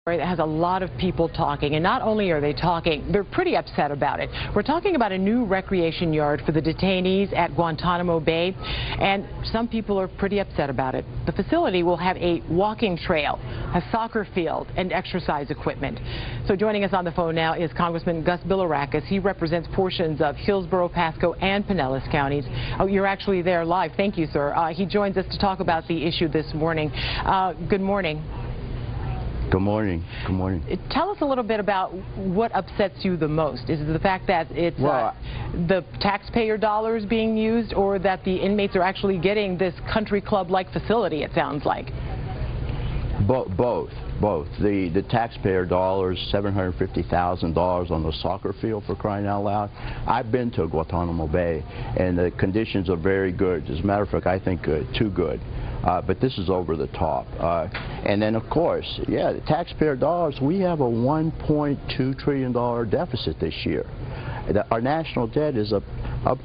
That has a lot of people talking, and not only are they talking, they're pretty upset about it. We're talking about a new recreation yard for the detainees at Guantanamo Bay, and some people are pretty upset about it. The facility will have a walking trail, a soccer field, and exercise equipment. So joining us on the phone now is Congressman Gus Bilirakis. He represents portions of Hillsborough, Pasco, and Pinellas counties. Oh, you're actually there live. Thank you, sir. He joins us to talk about the issue this morning. Good morning. Good morning. Good morning. Tell us a little bit about what upsets you the most. Is it the fact that it's the taxpayer dollars being used, or that the inmates are actually getting this country club-like facility, it sounds like? Both. The taxpayer dollars, $750,000 on the soccer field, for crying out loud. I've been to Guantanamo Bay, and the conditions are very good. As a matter of fact, I think too good. But this is over the top. And then, of course, yeah, the taxpayer dollars, we have a $1.2 trillion deficit this year. Our national debt is up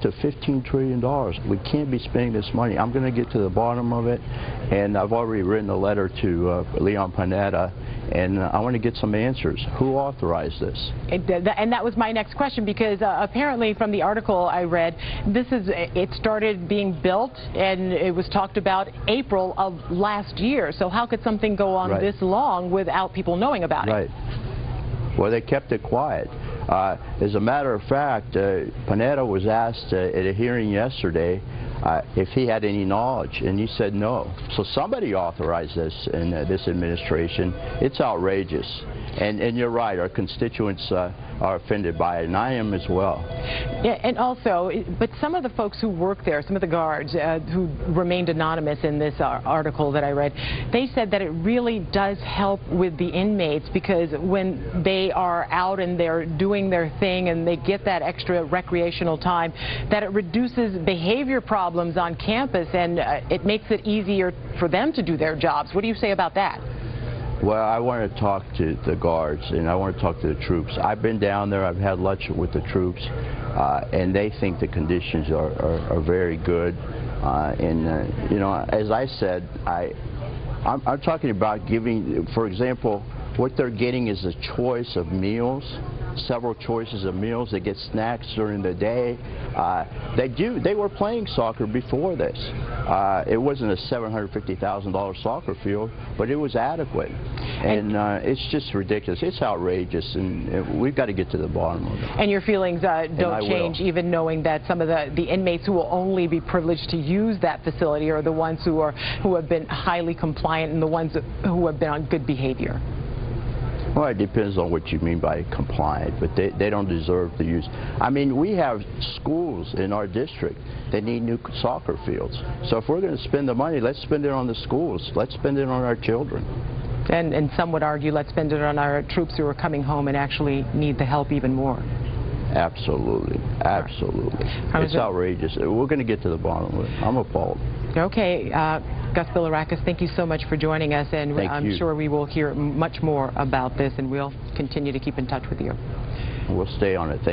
to $15 trillion. We can't be spending this money. I'm going to get to the bottom of it, and I've already written a letter to Leon Panetta, and I want to get some answers. Who authorized this? And that was my next question, because apparently from the article I read, it started being built, and it was talked about April of last year. So how could something go on this long without people knowing about it? Right. Well, they kept it quiet. As a matter of fact, Panetta was asked at a hearing yesterday if he had any knowledge, and he said no. So somebody authorized this in this administration. It's outrageous. And you're right, our constituents are offended by it, and I am as well. Yeah, and also, but some of the folks who work there, some of the guards who remained anonymous in this article that I read, they said that it really does help with the inmates, because when they are out and they're doing their thing and they get that extra recreational time, that it reduces behavior problems on campus, and it makes it easier for them to do their jobs. What do you say about that? Well, I want to talk to the guards, and I want to talk to the troops. I've been down there. I've had lunch with the troops, and they think the conditions are very good. You know, as I said, I'm talking about giving, for example, what they're getting is a choice of meals, several choices of meals. They get snacks during the day. They were playing soccer before this. It wasn't a $750,000 soccer field, but it was adequate. And it's just ridiculous. It's outrageous, and we've got to get to the bottom of it. And your feelings don't change, even knowing that some of the inmates who will only be privileged to use that facility are the ones who have been highly compliant and the ones who have been on good behavior. Well, it depends on what you mean by compliant, but they don't deserve to use. I mean, we have schools in our district that need new soccer fields. So if we're going to spend the money, let's spend it on the schools. Let's spend it on our children. And some would argue, let's spend it on our troops who are coming home and actually need the help even more. Absolutely. Absolutely. It's outrageous. We're going to get to the bottom of it. I'm appalled. Okay. Gus Bilirakis, thank you so much for joining us, and I'm sure we will hear much more about this, and we'll continue to keep in touch with you. We'll stay on it. Thank you.